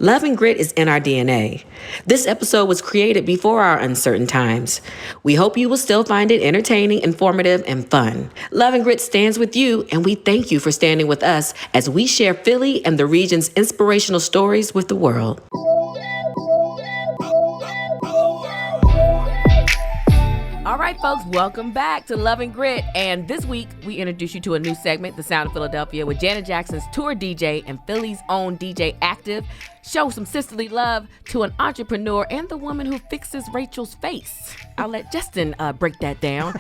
Love and grit is in our DNA. This episode was created before our uncertain times. We hope you will still find it entertaining, informative, and fun. Love and Grit stands with you, and we thank you for standing with us as we share Philly and the region's inspirational stories with the world. All right, folks, welcome back to Love and Grit. And this week, we introduce you to a new segment, The Sound of Philadelphia, with Janet Jackson's tour DJ and Philly's own DJ Aktive. Show some sisterly love to an entrepreneur and the woman who fixes Rachel's face. I'll let Justin break that down.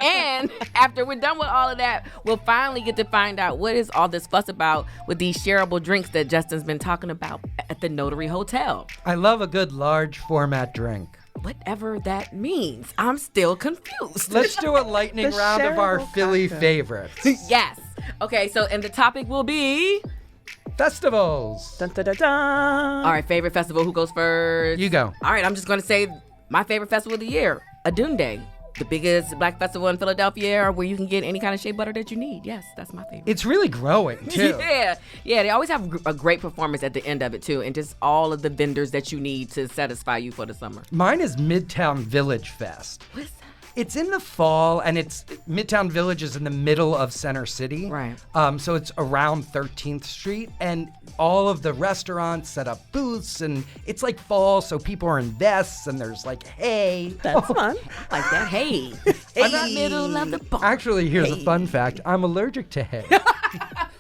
And after we're done with all of that, we'll finally get to find out what is all this fuss about with these shareable drinks that Justin's been talking about at the Notary Hotel. I love a good large format drink. Whatever that means. I'm still confused. Let's do a lightning round of our Philly favorites. Yes. Okay, so and the topic will be festivals. Dun, dun, dun, dun. All right, favorite festival. Who goes first? You go. All right, I'm just going to say my favorite festival of the year, Adunde. The biggest black festival in Philadelphia where you can get any kind of shea butter that you need. Yes, that's my favorite. It's really growing, too. Yeah, they always have a great performance at the end of it, too, and just all of the vendors that you need to satisfy you for the summer. Mine is Midtown Village Fest. What is that? It's in the fall, and Midtown Village is in the middle of Center City. Right. So it's around 13th Street, and all of the restaurants set up booths, and it's like fall, so people are in vests, and there's like hay. That's fun. Like that hay. In the middle of the bar. Actually, here's a fun fact. I'm allergic to hay.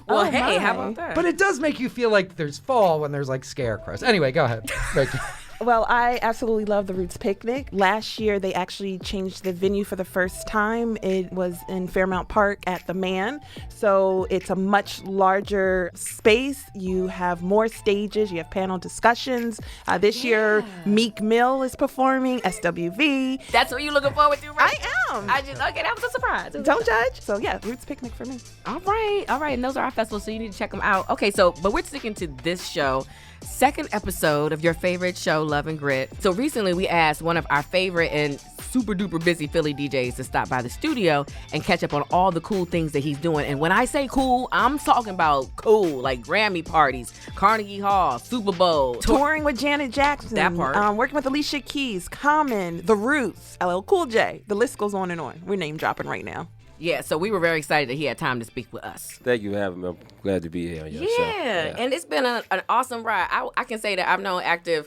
Well, Oh, hey, my. how about that? But it does make you feel like there's fall when there's like scarecrows. Anyway, go ahead. Rachel. Well, I absolutely love the Roots Picnic. Last year, they actually changed the venue for the first time. It was in Fairmount Park at the Man. So it's a much larger space. You have more stages. You have panel discussions. This year, Meek Mill is performing, SWV. That's what you're looking forward to, right? I am. Okay, that was a surprise. Don't judge. So yeah, Roots Picnic for me. All right. And those are our festivals, so you need to check them out. Okay, but we're sticking to this show. Second episode of your favorite show, Love and Grit. So recently we asked one of our favorite and super duper busy Philly DJs to stop by the studio and catch up on all the cool things that he's doing. And when I say cool, I'm talking about cool, like Grammy parties, Carnegie Hall, Super Bowl. Touring with Janet Jackson. That part. Working with Alicia Keys, Common, The Roots, LL Cool J. The list goes on and on. We're name dropping right now. Yeah, so we were very excited that he had time to speak with us. Thank you for having me. I'm glad to be here on your show. Yeah, and it's been an awesome ride. I can say that I've known Aktive,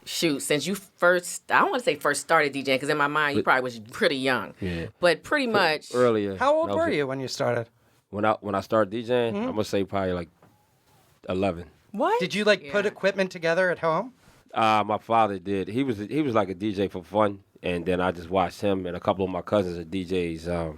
since you first, I don't want to say first started DJing, because in my mind you probably was pretty young. Yeah. But pretty much. Earlier. How old were you when you started? When I started DJing, I'm going to say probably like 11. What? Did you put equipment together at home? My father did. He was like a DJ for fun, and then I just watched him and a couple of my cousins are DJs.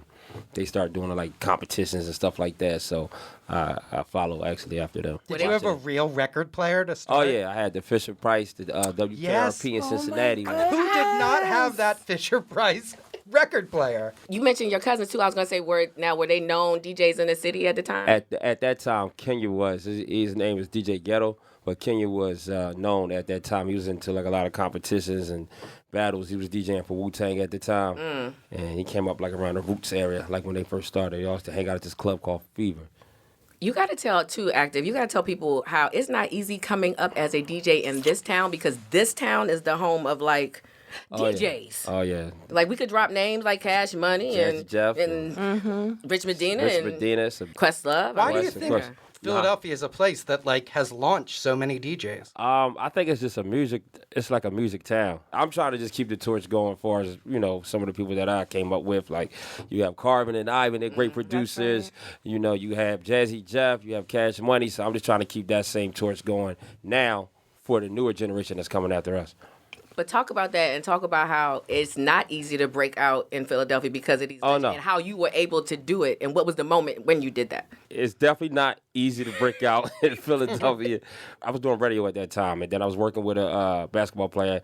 They started doing like competitions and stuff like that, so I follow actually after them. Did you have a real record player to start? Oh yeah, I had the Fisher Price, the WKRP in Cincinnati. Who did not have that Fisher Price record player? You mentioned your cousins too. I was gonna say, were they known DJs in the city at the time? At that time, Kenya was. His name was DJ Ghetto, but Kenya was known at that time. He was into like a lot of competitions and battles. He was DJing for Wu-Tang at the time, and he came up like around the Roots area, like when they first started. They used to hang out at this club called Fever. You got to tell, too, Aktive, you got to tell people how it's not easy coming up as a DJ in this town, because this town is the home of, like, DJs. Oh, yeah. Like, we could drop names like Cash Money and Jeff and Rich Medina Rich and Medina, Questlove. Why do you think Philadelphia is a place that has launched so many DJs? I think it's just it's like a music town. I'm trying to just keep the torch going as far as, some of the people that I came up with. Like, you have Carvin and Ivan, they're great producers. Right. You have Jazzy Jeff, you have Cash Money. So I'm just trying to keep that same torch going now for the newer generation that's coming after us. But talk about that and talk about how it's not easy to break out in Philadelphia because of these no. and how you were able to do it and what was the moment when you did that. It's definitely not easy to break out in Philadelphia. I was doing radio at that time, and then I was working with a basketball player.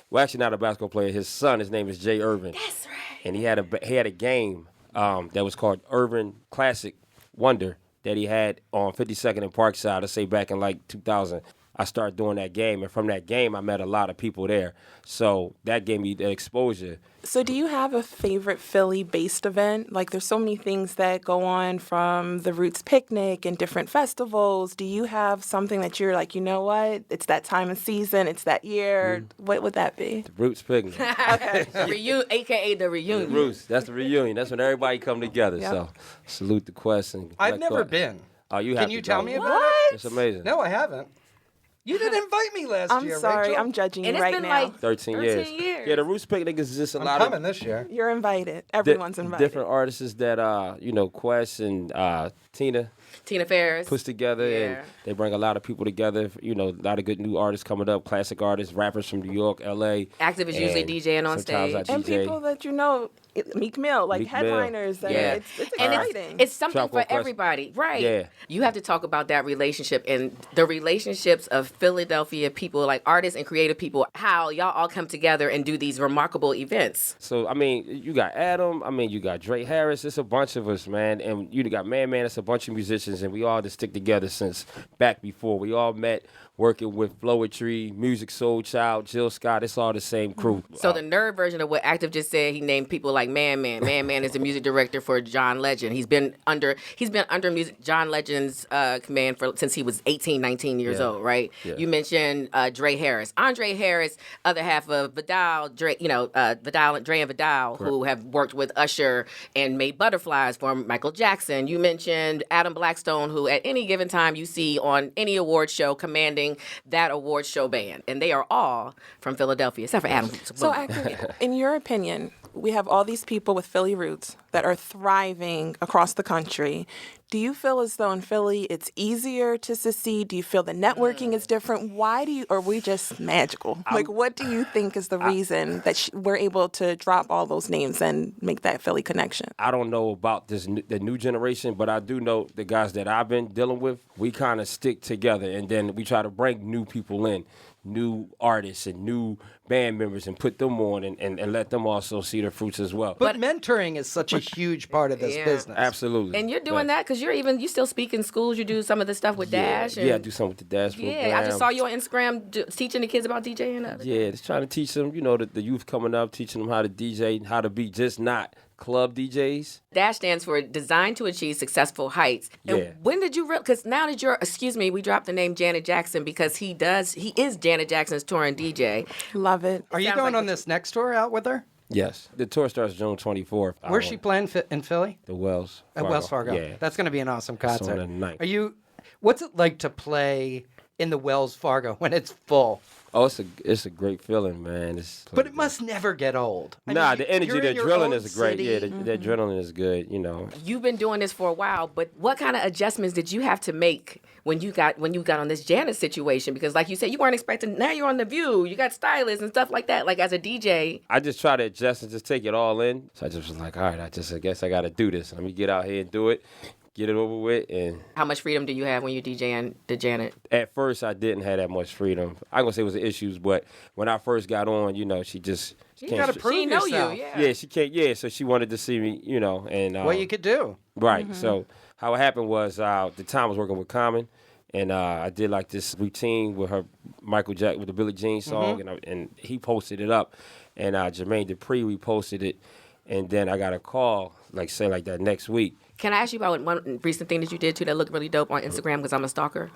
Well, actually not a basketball player. His son, his name is Jay Irvin. That's right. And he had a game that was called Irvin Classic Wonder that he had on 52nd and Parkside, let's say back in like 2000. I started doing that game. And from that game, I met a lot of people there. So that gave me the exposure. So do you have a favorite Philly-based event? Like, there's so many things that go on, from the Roots Picnic and different festivals. Do you have something that you're like, you know what? It's that time of season. It's that year. What would that be? The Roots Picnic. AKA the reunion. The Roots. That's the reunion. That's when everybody come together. Yep. So salute the Quest. And I've never been. Oh, you have Can you to tell go. me about it? It's amazing. No, I haven't. You didn't invite me last year, I'm sorry. Rachel. I'm judging And you it's right been now. like 13 years. Yeah, the Roots Picnic is just a I'm lot coming of this year. You're invited. Everyone's invited. different artists that Quest and Tina Ferris. puts together, and Yeah. they bring a lot of people together. A lot of good new artists coming up, classic artists, rappers from New York, L.A. Active is usually and DJing on sometimes stage. I And DJ. people that you know, Meek Mill, like Meek Mill. headliners. And Yeah. it's And exciting. it's something Tropical for Quest. everybody, right? Yeah. You have to talk about that relationship and the relationships of Philadelphia people, like artists and creative people, how y'all all come together and do these remarkable events. So, I mean, you got Adam, you got Dre Harris, it's a bunch of us, man. And you got Man, it's a bunch of musicians, and we all just stick together since back before. We all met working with Flowetry, Music Soul Child, Jill Scott, it's all the same crew. So the nerd version of what Active just said, he named people like Man. Man is the music director for John Legend. He's been under John Legend's command since he was 18, 19 years old, right? Yeah. You mentioned Dre Harris. Andre Harris, other half of Vidal, Dre and Vidal, who have worked with Usher and made Butterflies for Michael Jackson. You mentioned Adam Blackstone, who at any given time you see on any award show commanding that award show band. And they are all from Philadelphia, except for Adam. So, actually, in your opinion, we have all these people with Philly roots that are thriving across the country. Do you feel as though in Philly it's easier to succeed? Do you feel the networking is different? Or are we just magical? What do you think is the reason that we're able to drop all those names and make that Philly connection? I don't know about the new generation, but I do know the guys that I've been dealing with, we kind of stick together, and then we try to bring new people in, new artists and new band members, and put them on and let them also see the fruits as well. But mentoring is such a huge part of this business. Absolutely. And you're doing that because you still speak in schools. You do some of the stuff with Dash. Yeah, I do something with the Dash program. Yeah, I just saw you on Instagram teaching the kids about DJing. Yeah, just trying to teach them, the youth coming up, teaching them how to DJ, how to be just not club DJs. Dash stands for Designed to Achieve Successful Heights. And Yeah. when did you because now that we dropped the name Janet Jackson because he is Janet Jackson's touring DJ. Love it. Are you Sounds going like on this next tour out with her? Yes. The tour starts June 24th. Where's she playing in Philly? The Wells At Fargo. Wells Fargo. Yeah. That's going to be an awesome concert. on the 9th. What's it like to play in the Wells Fargo when it's full? Oh, it's a great feeling, man. But it must never get old. The energy, you're the in your adrenaline own is great. city. Yeah, the adrenaline is good, You've been doing this for a while, but what kind of adjustments did you have to make when you got on this Janet situation? Because like you said, you weren't expecting. Now you're on The View. You got stylists and stuff like that. Like as a DJ, I just try to adjust and just take it all in. So I just was like, all right, I guess I got to do this. Let me get out here and do it. Get it over with. And how much freedom do you have when you're DJing the Janet? at first, I didn't have that much freedom. I ain't gonna say it was the issues, but when I first got on, she just You got to prove She know yourself. you, yeah. Yeah, she can't. Yeah, so she wanted to see me, and What you could do. right. So how it happened was the time I was working with Common, and I did like this routine with her Michael Jackson with the Billie Jean song, and he posted it up, and Jermaine Dupri reposted it, and then I got a call like that next week. Can I ask you about one recent thing that you did too that looked really dope on Instagram because I'm a stalker?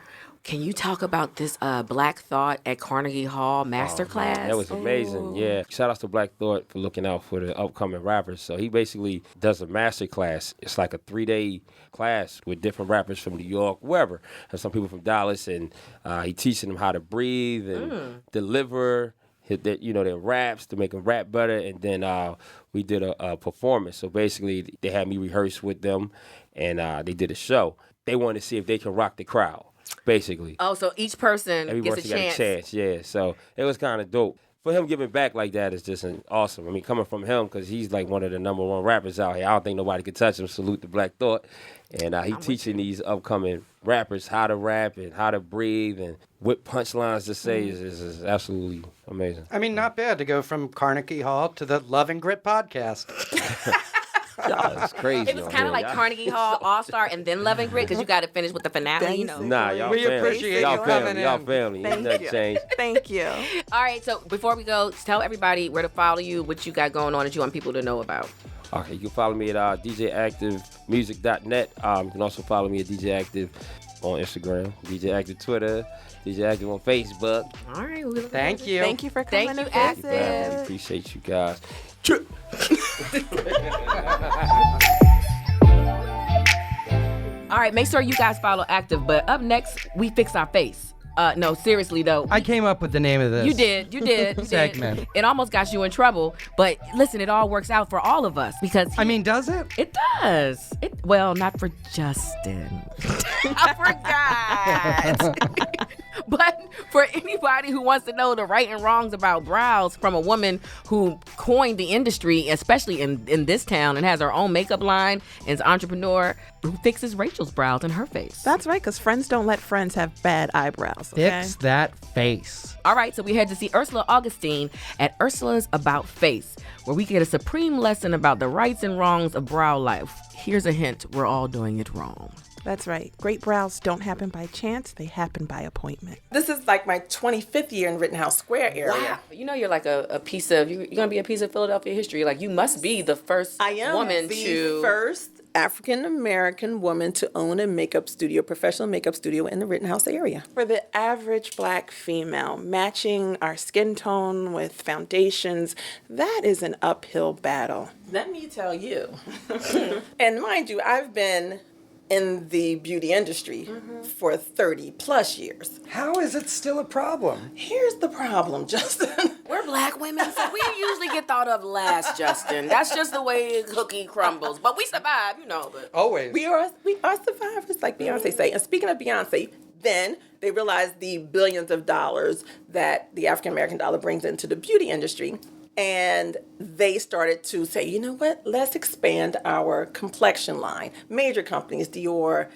Can you talk about this Black Thought at Carnegie Hall masterclass? That was amazing, yeah. Shout out to Black Thought for looking out for the upcoming rappers. So he basically does a master class. It's like a 3-day class with different rappers from New York, wherever. There's some people from Dallas, and he teaching them how to breathe and deliver their raps to make them rap better, and then we did a performance. So basically, they had me rehearse with them, and they did a show. They wanted to see if they can rock the crowd, basically. Oh, so each person Every gets a person got chance. a chance, yeah. So it was kind of dope. For him giving back like that is just awesome. I mean, coming from him, because he's like one of the #1 rappers out here. I don't think nobody could touch him. Salute to Black Thought. And he teaching these upcoming rappers how to rap and how to breathe and what punchlines to say is absolutely amazing. I mean, not bad to go from Carnegie Hall to the Love and Grit podcast. That's crazy. It was kind of like Carnegie Hall All-Star and then Love and Grit because you got to finish with the finale, you know. Nah, y'all We family. appreciate y'all you family. coming Y'all in. family. Ain't nothing changed. Thank you. All right, so before we go, tell everybody where to follow you, what you got going on that you want people to know about. Okay, you can follow me at djaktivemusic.net. You can also follow me at DJ Aktive on Instagram, DJ Aktive Twitter, DJ Aktive on Facebook. All right. Thank you. Thank you for coming Thank you, to Aktive. visit. I appreciate you guys. All right, make sure you guys follow Aktive. But up next, we fix our face. No, seriously though. I came up with the name of this. You did. Segment. It almost got you in trouble, but listen, it all works out for all of us because does it? it does. Well, not for Justin. I forgot. But for anybody who wants to know the right and wrongs about brows from a woman who coined the industry, especially in this town, and has her own makeup line and is an entrepreneur who fixes Rachel's brows and her face. That's right, because friends don't let friends have bad eyebrows. Okay? Fix that face. All right, so we had to see Ursula Augustine at Ursula's About Face, where we get a supreme lesson about the rights and wrongs of brow life. Here's a hint, we're all doing it wrong. That's right. Great brows don't happen by chance. They happen by appointment. This is like my 25th year in Rittenhouse Square area. Wow. You know you're like a piece of, you're going to be a piece of Philadelphia history. Like you must be the first I am woman the first African-American woman to own a makeup studio, professional makeup studio in the Rittenhouse area. For the average black female, matching our skin tone with foundations, that is an uphill battle. Let me tell you. And mind you, I've been in the beauty industry for 30 plus years. How is it still a problem? Here's the problem, Justin. We're black women, so we usually get thought of last, Justin. That's just the way the cookie crumbles. But we survive, you know. But Always. We are survivors, like Beyonce say. And speaking of Beyonce, then they realized the billions of dollars that the African American dollar brings into the beauty industry. And they started to say, you know what, let's expand our complexion line. Major companies, Dior,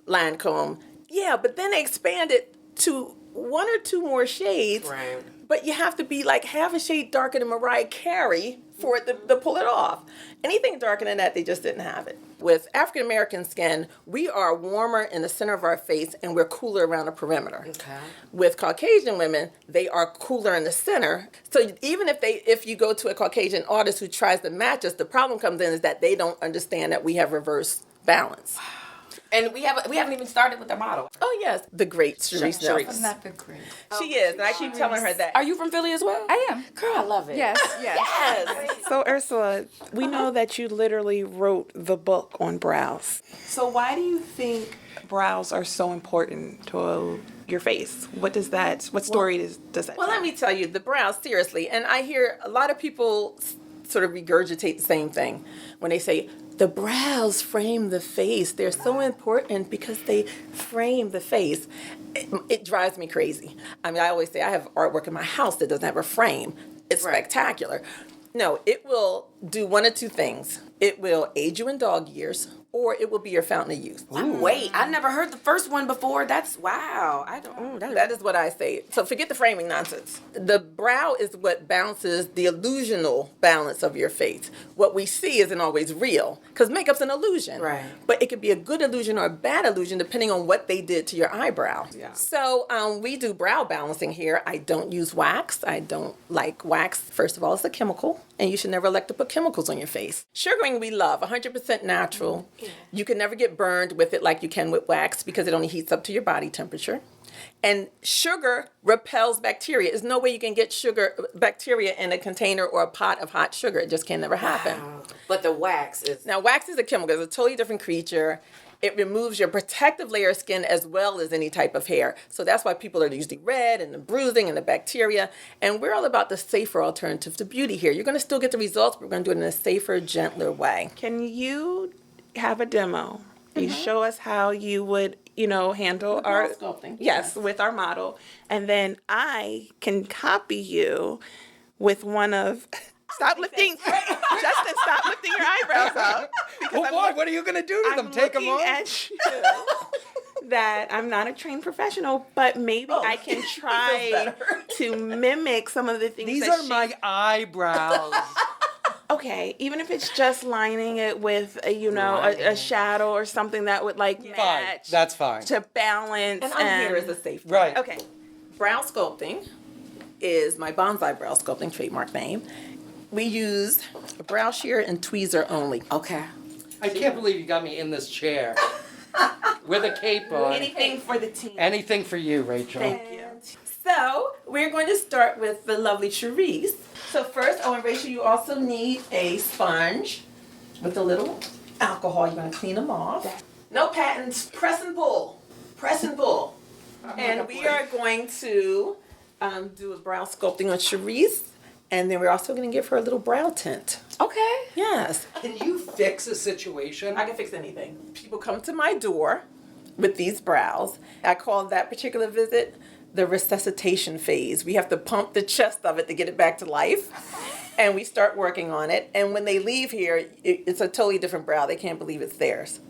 Lancome. Yeah, but then they expanded to one or two more shades. Right. But you have to be like half a shade darker than Mariah Carey for it to pull it off. Anything darker than that, they just didn't have it. With African American skin, we are warmer in the center of our face and we're cooler around the perimeter. Okay. With Caucasian women, they are cooler in the center. So even if you go to a Caucasian artist who tries to match us, the problem comes in is that they don't understand that we have reverse balance. and we haven't even started with the model. Oh yes, the great Sharice Nelson. Not the great. She is, and I keep telling her that. Are you from Philly as well? I am. Girl, I love it. Yes, yes. Yes. So, Ursula, we know that you literally wrote the book on brows. So why do you think brows are so important to your face? What story does that Well, tell? let me tell you, the brows, seriously, and I hear a lot of people sort of regurgitate the same thing when they say, the brows frame the face. They're so important because they frame the face. It drives me crazy. I mean, I always say I have artwork in my house that doesn't have a frame. It's spectacular. No, it will do one of two things. It will age you in dog years, or it will be your fountain of youth. Wait, I never heard the first one before. That's wow. I don't. That is what I say. So forget the framing nonsense. The brow is what balances the illusional balance of your face. What we see isn't always real, because makeup's an illusion. Right. But it could be a good illusion or a bad illusion depending on what they did to your eyebrow. Yeah. So we do brow balancing here. I don't use wax. I don't like wax. First of all, it's a chemical, and you should never elect to put chemicals on your face. Sugaring we love, 100% natural. You can never get burned with it like you can with wax because it only heats up to your body temperature. And sugar repels bacteria. There's no way you can get bacteria in a container or a pot of hot sugar. It just can never happen. But the wax is. Now, wax is a chemical. It's a totally different creature. It removes your protective layer of skin as well as any type of hair. So that's why people are usually red and the bruising and the bacteria. And we're all about the safer alternative to beauty here. You're going to still get the results, but we're going to do it in a safer, gentler way. Can you have a demo? You show us how you would, handle our sculpting. Yes, with our model, and then I can copy you with one of. Stop lifting, Justin. Stop lifting your eyebrows up. Well, boy, what are you going to do to them? Take them off? At you that I'm not a trained professional, but maybe I can try to mimic some of the things. These that are my eyebrows. Okay, even if it's just lining it with a shadow or something that would like match. That's fine. To balance. And I'm here as a safety. Right. Okay. Brow sculpting is my bonsai brow sculpting trademark name. We use a brow shear and tweezer only. Okay. I can't believe you got me in this chair with a cape on. Anything for the team. Anything for you, Rachel. Thank you. So we're going to start with the lovely Charisse. So first, and Rachel, you also need a sponge with a little alcohol. You're going to clean them off. No patents. Press and pull. Press and pull. And we are going to do a brow sculpting on Charisse. And then we're also going to give her a little brow tint. Okay. Yes. Can you fix a situation? I can fix anything. People come to my door with these brows. I call that particular visit the resuscitation phase. We have to pump the chest of it to get it back to life. And we start working on it. And when they leave here, it's a totally different brow. They can't believe it's theirs.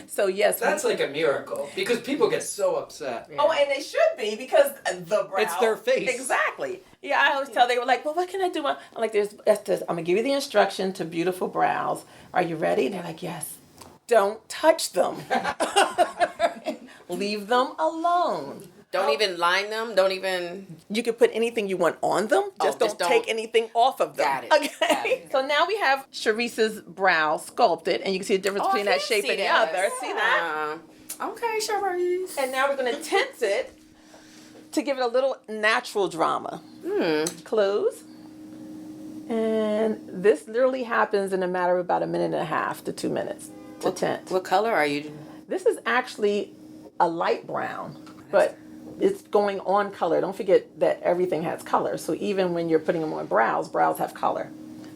So yes. That's like a miracle because people get so upset. Oh, and they should be because the brow. It's their face. Exactly. Yeah, I always tell, they were like, well, what can I do? I'm like, that's this. I'm going to give you the instruction to beautiful brows. Are you ready? They're like, yes. Don't touch them. Leave them alone. Don't even line them. Don't even. You can put anything you want on them. Just don't take anything off of them. Got it. Okay. Got it. So now we have Charisse's brow sculpted, and you can see the difference between that shape and the other. See that? Okay, Charisse. And now we're going to tint it to give it a little natural drama. Close. And this literally happens in a matter of about 1.5 minutes to 2 minutes to tint. What color are you? This is actually a light brown, but it's going on color. Don't forget that everything has color. So even when you're putting them on brows have color.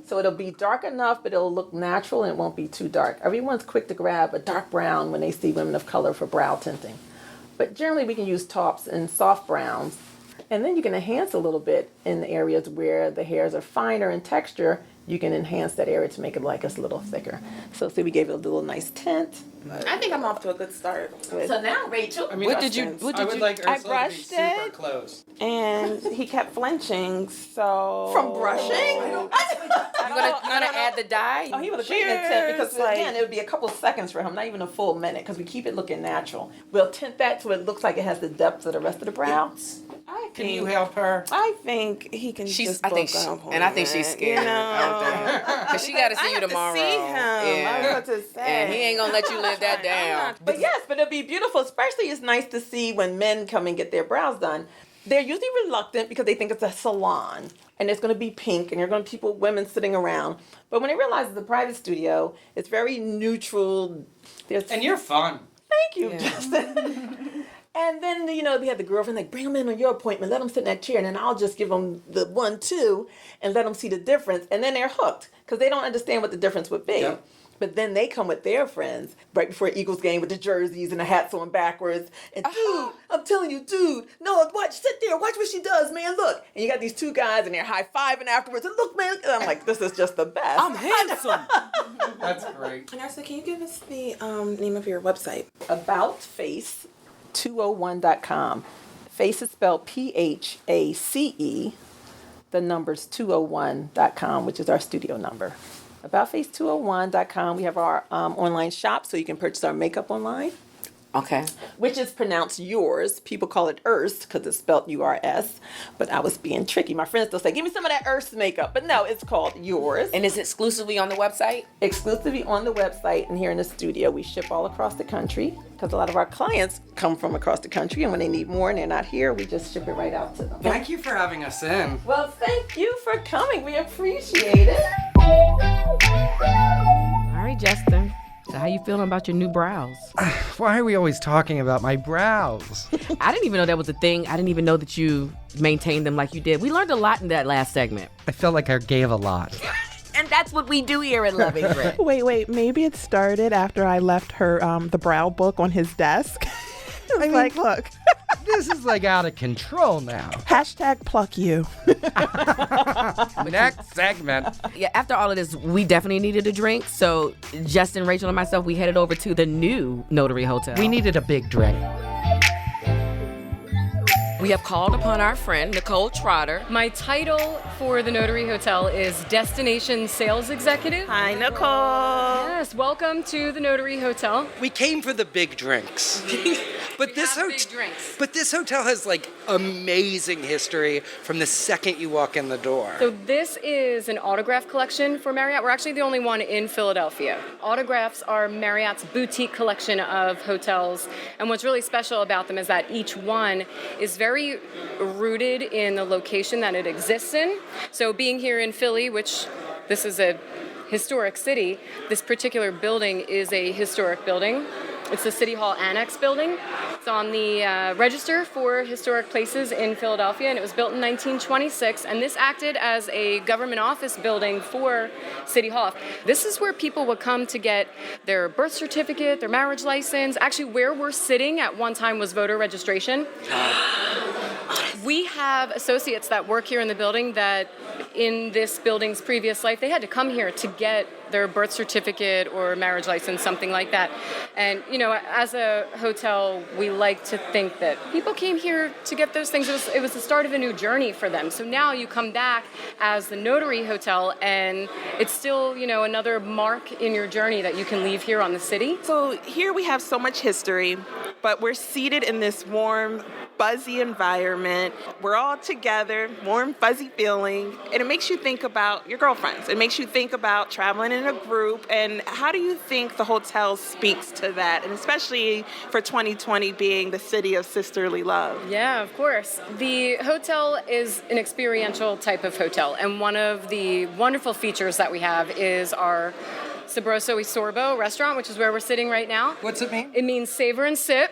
So it'll be dark enough, but it'll look natural and it won't be too dark. Everyone's quick to grab a dark brown when they see women of color for brow tinting. But generally we can use taupe and soft browns. And then you can enhance a little bit in the areas where the hairs are finer in texture. You can enhance that area to make it like it's a little thicker. So see, we gave it a little nice tint. I think I'm off to a good start. So now, Rachel, I mean, What did you? I would like Ursula I to be brushed super it. close. And he kept flinching, so. from brushing. You gonna add the dye? Oh, he would have taken a tint Cheers, because like- again, it would be a couple seconds for him, not even a full minute, because we keep it looking natural. We'll tint that so it looks like it has the depth of the rest of the brow. Can you help her? I think he can just I think book up on and I think it, she's scared. You know? Cause she got to see I you have tomorrow. To see him. I was about to say. And he ain't gonna let you live that down. But yes, but it'll be beautiful. Especially it's nice to see when men come and get their brows done. They're usually reluctant because they think it's a salon and it's going to be pink and you're going to people, women sitting around. But when they realize it's a private studio, it's very neutral. And you're fun. Thank you, Justin. And then, we had the girlfriend, like, bring them in on your appointment, let them sit in that chair, and then I'll just give them the 1-2 and let them see the difference. And then they're hooked because they don't understand what the difference would be. Yep. But then they come with their friends right before Eagles game with the jerseys and the hats on backwards. And dude, I'm telling you, dude, no, watch, sit there, watch what she does, man, look. And you got these two guys and they're high-fiving afterwards. And look, man, and I'm like, this is just the best. I'm handsome. That's great. And Ursula, can you give us the name of your website? About Phace201.com. Phace is spelled Phace, the number's 201.com, which is our studio number. About Phace201.com, we have our online shop, so you can purchase our makeup online, Okay. which is pronounced yours. People call it Urs because it's spelled U-R-S, but I was being tricky. My friends still say, give me some of that Urs makeup, but no, it's called yours. And is it exclusively on the website? Exclusively on the website and here in the studio. We ship all across the country because a lot of our clients come from across the country, and when they need more and they're not here, we just ship it right out to them. Thank you for having us in. Well, thank you for coming. We appreciate it. All right, Justin. So how you feeling about your new brows? Why are we always talking about my brows? I didn't even know that was a thing. I didn't even know that you maintained them like you did. We learned a lot in that last segment. I felt like I gave a lot. And that's what we do here at Loving Grit. Wait, maybe it started after I left her the brow book on his desk. It was like, look. This is like out of control now. Hashtag pluck you. Next segment. Yeah, after all of this, we definitely needed a drink. So Justin, Rachel, and myself, we headed over to the new Notary Hotel. We needed a big drink. We have called upon our friend, Nicole Trotter. My title for the Notary Hotel is Destination Sales Executive. Hi, Nicole. Yes, welcome to the Notary Hotel. We came for the big drinks. But this have big drinks. But this hotel has like amazing history from the second you walk in the door. So this is an autograph collection for Marriott. We're actually the only one in Philadelphia. Autographs are Marriott's boutique collection of hotels. And what's really special about them is that each one is very rooted in the location that it exists in. So being here in Philly, which this is a historic city, this particular building is a historic building. It's the City Hall Annex building. It's on the Register for Historic Places in Philadelphia, and it was built in 1926, and this acted as a government office building for City Hall. This is where people would come to get their birth certificate, their marriage license. Actually, where we're sitting at one time was voter registration. We have associates that work here in the building that in this building's previous life, they had to come here to get their birth certificate or marriage license, something like that. And, you know, as a hotel, we like to think that people came here to get those things. It was the start of a new journey for them. So now you come back as the Notary Hotel, and it's still, you know, another mark in your journey that you can leave here on the city. So here we have so much history, but we're seated in this warm, fuzzy environment. We're all together, warm, fuzzy feeling, and it makes you think about your girlfriends. It makes you think about traveling in a group, and how do you think the hotel speaks to that, and especially for 2020 being the city of sisterly love? Yeah, of course. The hotel is an experiential type of hotel, and one of the wonderful features that we have is our Sabroso y Sorbo restaurant, which is where we're sitting right now. What's it mean? It means savor and sip.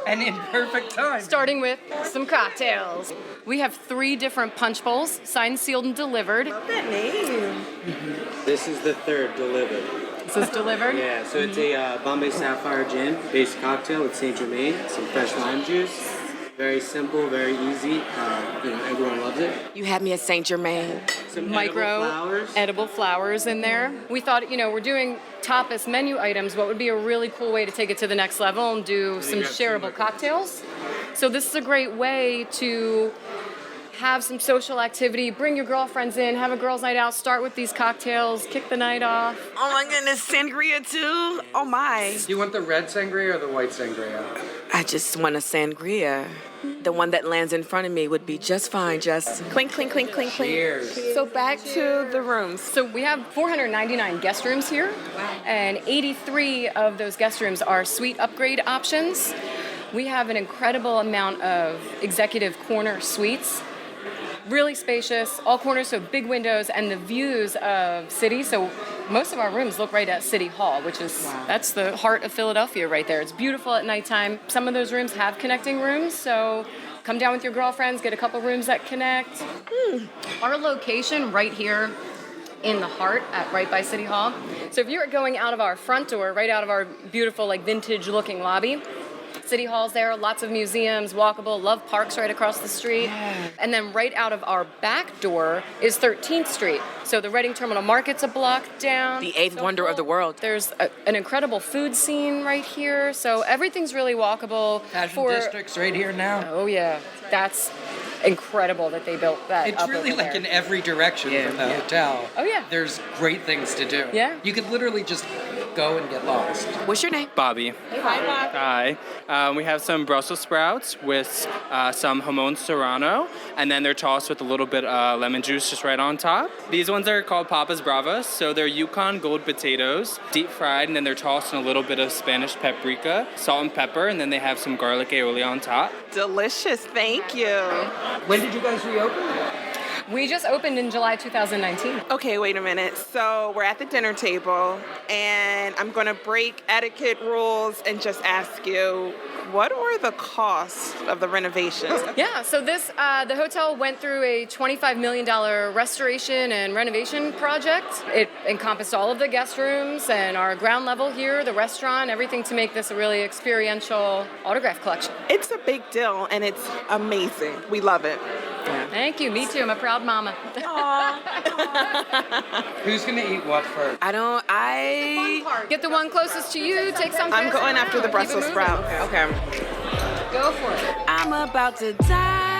And in perfect time. Starting with some cocktails. We have 3 different punch bowls, signed, sealed, and delivered. Love that name. This is the third delivered. This is delivered? Yeah, so it's a Bombay Sapphire Gin based cocktail with Saint Germain, some fresh lime juice. Very simple, very easy. Everyone loves it. You had me at St. Germain. Some Micro edible flowers in there. We thought, we're doing tapas menu items. What would be a really cool way to take it to the next level and do some shareable cocktails? So this is a great way to have some social activity, bring your girlfriends in, have a girls' night out, start with these cocktails, kick the night off. Oh my goodness, sangria too? Oh my. Do you want the red sangria or the white sangria? I just want a sangria. The one that lands in front of me would be just fine, Justin. Clink, clink, clink, clink, clink. Cheers. So back to the rooms. So we have 499 guest rooms here, and 83 of those guest rooms are suite upgrade options. We have an incredible amount of executive corner suites. Really spacious, all corners, so big windows, and the views of city. So most of our rooms look right at City Hall, which is, that's the heart of Philadelphia right there. It's beautiful at nighttime. Some of those rooms have connecting rooms, so come down with your girlfriends, get a couple rooms that connect. Our location right here in the heart, right by City Hall. So if you're going out of our front door, right out of our beautiful, vintage looking lobby, City Hall's there, lots of museums, walkable, Love Park's right across the street. And then right out of our back door is 13th Street. So the Reading Terminal Market's a block down. The 8th wonder of the world. There's an incredible food scene right here. So everything's really walkable. Fashion district's right here now. Oh yeah, that's incredible that they built that. It's up really over like there. in every direction from the hotel. Oh yeah. There's great things to do. Yeah. You could literally just go and get lost. What's your name? Bobby. Hi, Bob. Hi. We have some Brussels sprouts with some jamon serrano, and then they're tossed with a little bit of lemon juice just right on top. These ones are called papas bravas, so they're Yukon gold potatoes, deep fried, and then they're tossed in a little bit of Spanish paprika, salt and pepper, and then they have some garlic aioli on top. Delicious, thank you. When did you guys reopen? We just opened in July 2019. Okay, wait a minute. So we're at the dinner table, and I'm going to break etiquette rules and just ask you, what were the costs of the renovations? Yeah, so the hotel went through a $25 million restoration and renovation project. It encompassed all of the guest rooms and our ground level here, the restaurant, everything to make this a really experiential autograph collection. It's a big deal, and it's amazing. We love it. Thank you. Me too. I'm a proud mama. Who's gonna eat what first? Get the one closest to you. Take some. I'm going after the Brussels sprout. Okay. Go for it. I'm about to die.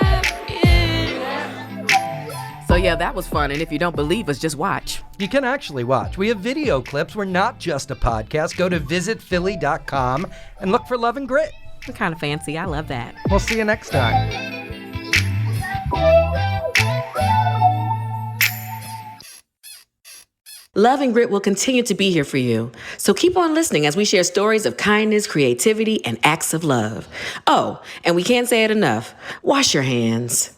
yeah, that was fun. And if you don't believe us, just watch. You can actually watch. We have video clips. We're not just a podcast. Go to visitphilly.com and look for Love and Grit. We're kind of fancy. I love that. We'll see you next time. Love and Grit will continue to be here for you. So keep on listening as we share stories of kindness, creativity, and acts of love. Oh, and we can't say it enough. Wash your hands.